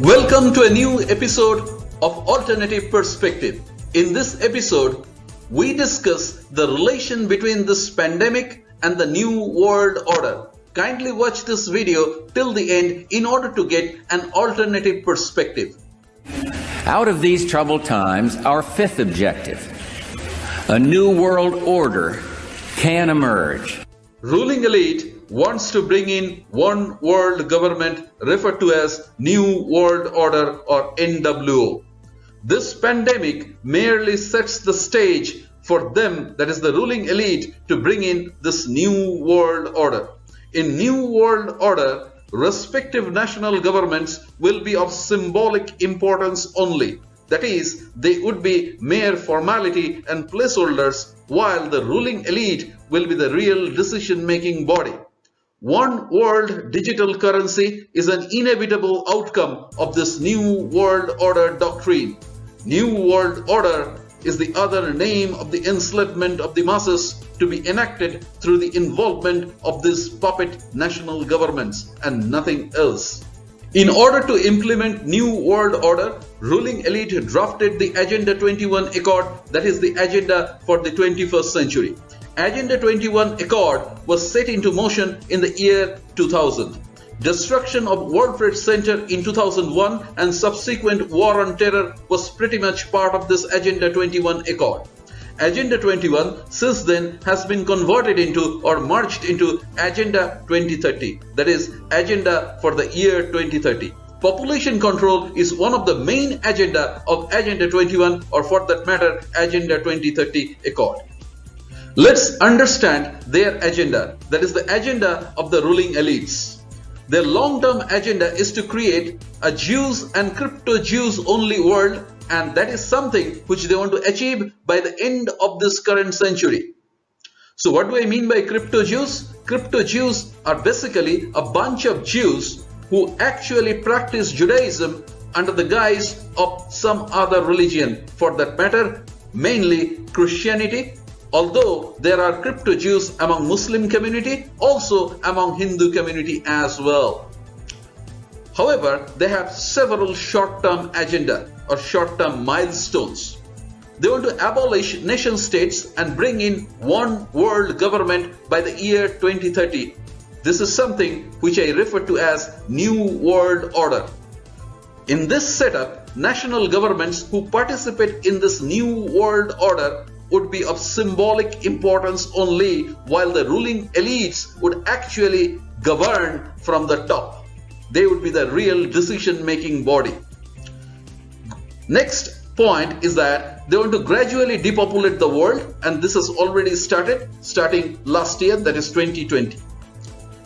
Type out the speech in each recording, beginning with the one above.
Welcome to a new episode of Alternative Perspective. In this episode, we discuss the relation between this pandemic and the new world order. Kindly watch this video till the end in order to get an alternative perspective. Out of these troubled times, our fifth objective, a new world order, can emerge. Ruling elite wants to bring in one world government referred to as New World Order or NWO. This pandemic merely sets the stage for them, that is the ruling elite, to bring in this new world order. In New World Order, respective national governments will be of symbolic importance only. That is, they would be mere formality and placeholders, while the ruling elite will be the real decision-making body. One world digital currency is an inevitable outcome of this New World Order doctrine. New World Order is the other name of the enslavement of the masses to be enacted through the involvement of these puppet national governments and nothing else. In order to implement New World Order, ruling elite drafted the Agenda 21 Accord, that is the agenda for the 21st century. Agenda 21 Accord was set into motion in the year 2000. Destruction of World Trade Center in 2001 and subsequent war on terror was pretty much part of this Agenda 21 Accord. Agenda 21 since then has been converted into or merged into Agenda 2030, that is Agenda for the year 2030. Population control is one of the main agenda of Agenda 21 or for that matter Agenda 2030 Accord. Let's understand their agenda, that is the agenda of the ruling elites. Their long-term agenda is to create a Jews and crypto-Jews only world, and that is something which they want to achieve by the end of this current century. So what do I mean by crypto-Jews? Crypto-Jews are basically a bunch of Jews who actually practice Judaism under the guise of some other religion, for that matter mainly Christianity, although there are crypto-Jews among Muslim community, also among Hindu community as well. However, they have several short-term agenda or short-term milestones. They want to abolish nation states and bring in one world government by the year 2030. This is something which I refer to as New World Order. In this setup, national governments who participate in this New World Order would be of symbolic importance only, while the ruling elites would actually govern from the top. They would be the real decision-making body. Next point is that they want to gradually depopulate the world, and this has already started, starting last year, that is 2020.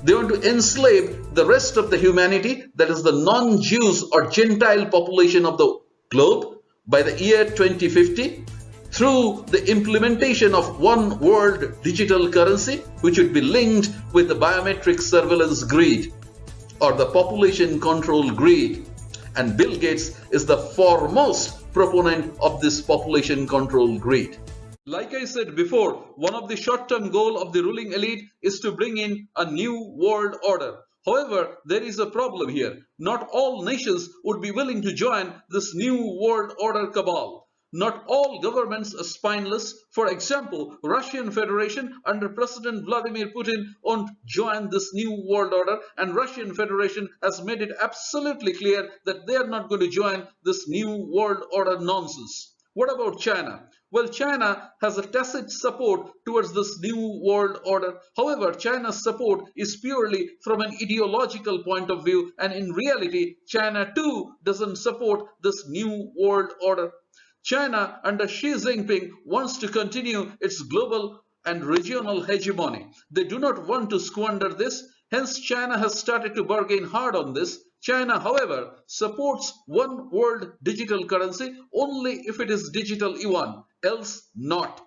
They want to enslave the rest of the humanity, that is the non-Jews or Gentile population of the globe, by the year 2050 through the implementation of one world digital currency, which would be linked with the biometric surveillance grid or the population control grid. And Bill Gates is the foremost proponent of this population control grid. Like I said before, one of the short-term goals of the ruling elite is to bring in a new world order. However, there is a problem here. Not all nations would be willing to join this new world order cabal. Not all governments are spineless. For example, Russian Federation under President Vladimir Putin won't join this new world order, and Russian Federation has made it absolutely clear that they are not going to join this new world order nonsense. What about China? Well, China has a tacit support towards this new world order. However, China's support is purely from an ideological point of view, and in reality, China too doesn't support this new world order. China under Xi Jinping wants to continue its global and regional hegemony. They do not want to squander this. Hence, China has started to bargain hard on this. China, however, supports one world digital currency only if it is digital yuan, else not.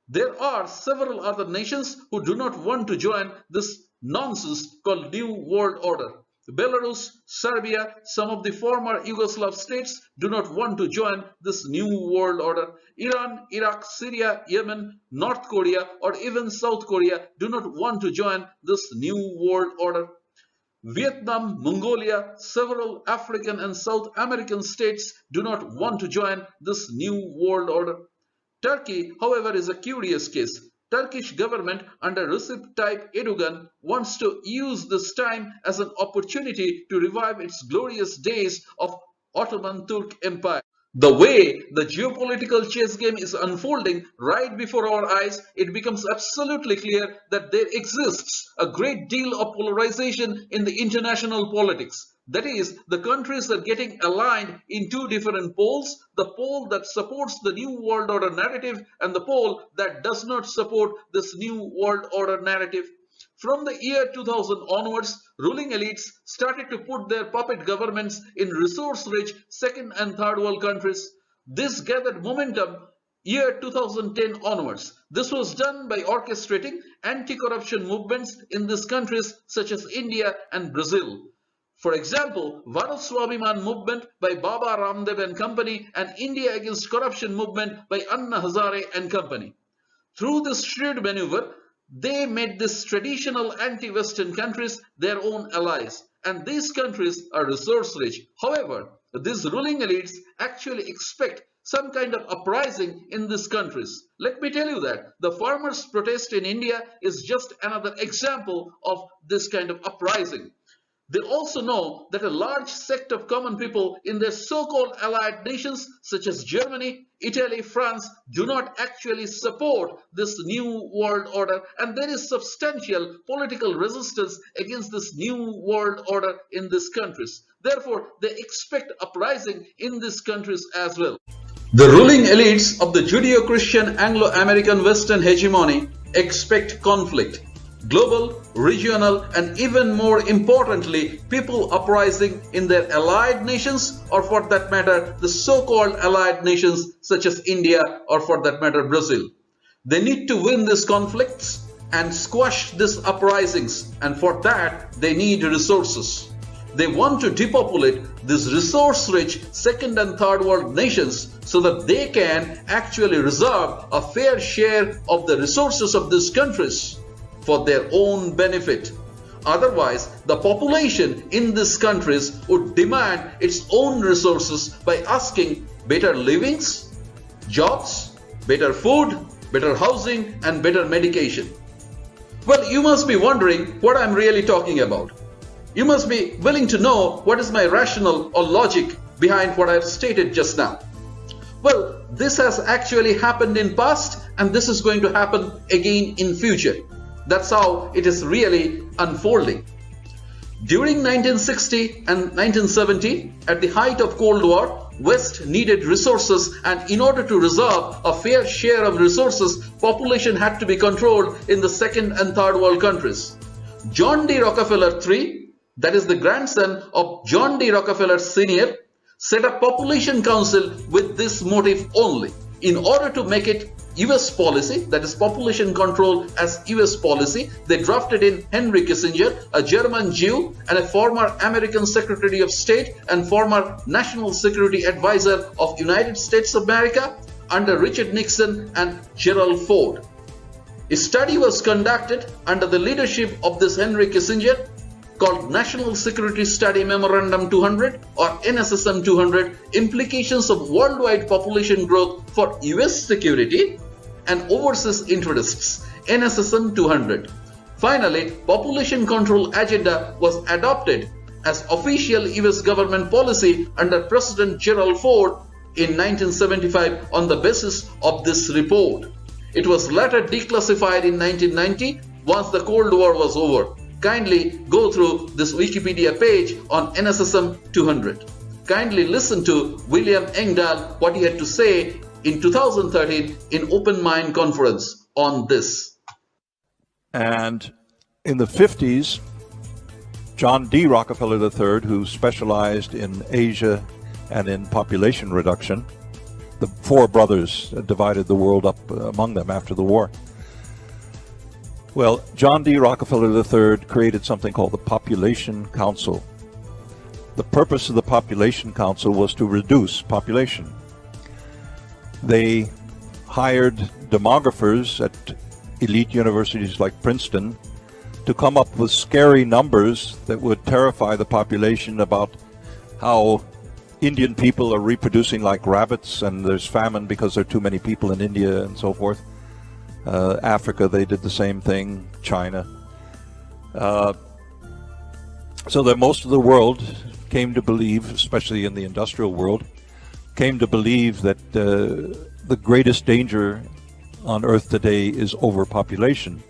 There are several other nations who do not want to join this nonsense called New World Order. Belarus, Serbia, some of the former Yugoslav states do not want to join this new world order. Iran, Iraq, Syria, Yemen, North Korea, or even South Korea do not want to join this new world order. Vietnam, Mongolia, several African and South American states do not want to join this new world order. Turkey, however, is a curious case. Turkish government under Recep Tayyip Erdogan wants to use this time as an opportunity to revive its glorious days of Ottoman Turk Empire. The way the geopolitical chess game is unfolding right before our eyes, it becomes absolutely clear that there exists a great deal of polarization in the international politics. That is, the countries are getting aligned in two different poles, the pole that supports the New World Order narrative and the pole that does not support this New World Order narrative. From the year 2000 onwards, ruling elites started to put their puppet governments in resource-rich second and third world countries. This gathered momentum year 2010 onwards. This was done by orchestrating anti-corruption movements in these countries such as India and Brazil. For example, Bharat Swabhiman movement by Baba Ramdev and company and India Against Corruption movement by Anna Hazare and company. Through this shrewd maneuver, they made these traditional anti-Western countries their own allies, and these countries are resource-rich. However, these ruling elites actually expect some kind of uprising in these countries. Let me tell you that the farmers' protest in India is just another example of this kind of uprising. They also know that a large sect of common people in their so-called allied nations such as Germany, Italy, France do not actually support this new world order, and there is substantial political resistance against this new world order in these countries. Therefore, they expect uprising in these countries as well. The ruling elites of the Judeo-Christian Anglo-American Western hegemony expect conflict. Global, regional, and even more importantly, people uprising in their allied nations, or for that matter, the so-called allied nations such as India or for that matter Brazil. They need to win these conflicts and squash these uprisings, and for that they need resources. They want to depopulate these resource-rich second and third world nations so that they can actually reserve a fair share of the resources of these countries for their own benefit. Otherwise, the population in these countries would demand its own resources by asking better livings, jobs, better food, better housing, and better medication. Well, you must be wondering what I'm really talking about. You must be willing to know what is my rationale or logic behind what I've stated just now. Well, this has actually happened in past, and this is going to happen again in future. That's how it is really unfolding. During 1960 and 1970, at the height of Cold War, West needed resources, and in order to reserve a fair share of resources, population had to be controlled in the second and third world countries. John D. Rockefeller III, that is the grandson of John D. Rockefeller Sr., set up Population Council with this motive only. In order to make it US policy, that is population control as US policy, they drafted in Henry Kissinger, a German Jew and a former American Secretary of State and former National Security Advisor of United States of America under Richard Nixon and Gerald Ford. A study was conducted under the leadership of this Henry Kissinger called National Security Study Memorandum 200 or NSSM 200, Implications of Worldwide Population Growth for US Security and Overseas Interests, NSSM 200. Finally, Population Control Agenda was adopted as official US government policy under President Gerald Ford in 1975 on the basis of this report. It was later declassified in 1990 once the Cold War was over. Kindly go through this Wikipedia page on NSSM 200. Kindly listen to William Engdahl, what he had to say in 2013 in Open Mind Conference on this. And in the 50s, John D. Rockefeller III, who specialized in Asia and in population reduction, the four brothers divided the world up among them after the war. Well, John D. Rockefeller III created something called the Population Council. The purpose of the Population Council was to reduce population. They hired demographers at elite universities like Princeton to come up with scary numbers that would terrify the population about how Indian people are reproducing like rabbits and there's famine because there are too many people in India and so forth. Africa, they did the same thing, China. So that most of the world came to believe, especially in the industrial world, came to believe that the greatest danger on Earth today is overpopulation.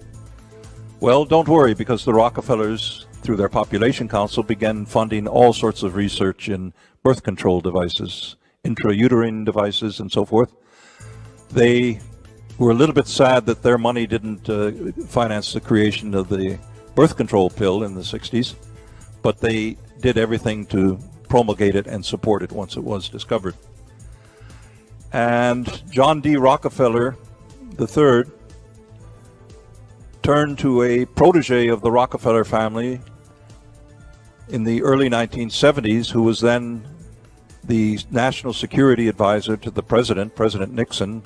Well, don't worry, because the Rockefellers, through their Population Council, began funding all sorts of research in birth control devices, intrauterine devices, and so forth. They were a little bit sad that their money didn't finance the creation of the birth control pill in the 60s, but they did everything to promulgate it and support it once it was discovered. And John D. Rockefeller III turned to a protege of the Rockefeller family in the early 1970s, who was then the national security advisor to the president, President Nixon,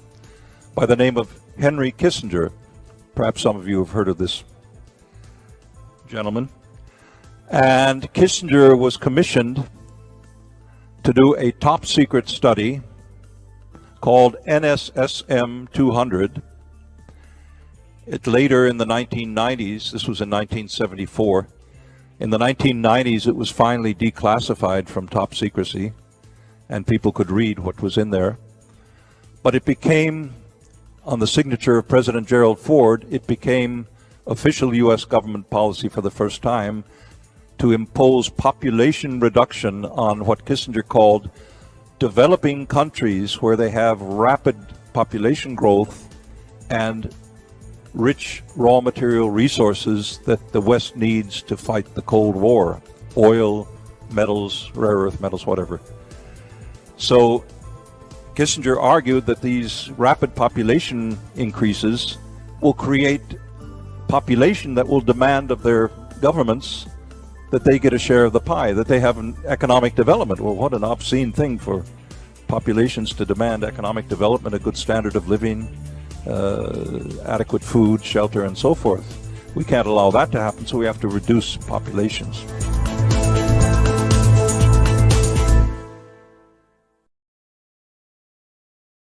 by the name of Henry Kissinger. Perhaps some of you have heard of this gentleman. And Kissinger was commissioned to do a top secret study called NSSM 200. It later in the 1990s, this was in 1974, in the 1990s it was finally declassified from top secrecy and people could read what was in there. But it became, on the signature of President Gerald Ford, it became official U.S. government policy for the first time to impose population reduction on what Kissinger called developing countries where they have rapid population growth and rich raw material resources that the West needs to fight the Cold War, oil, metals, rare earth metals, whatever. So Kissinger argued that these rapid population increases will create population that will demand of their governments that they get a share of the pie, that they have an economic development. Well, what an obscene thing for populations to demand economic development, a good standard of living, adequate food, shelter, and so forth. We can't allow that to happen, so we have to reduce populations.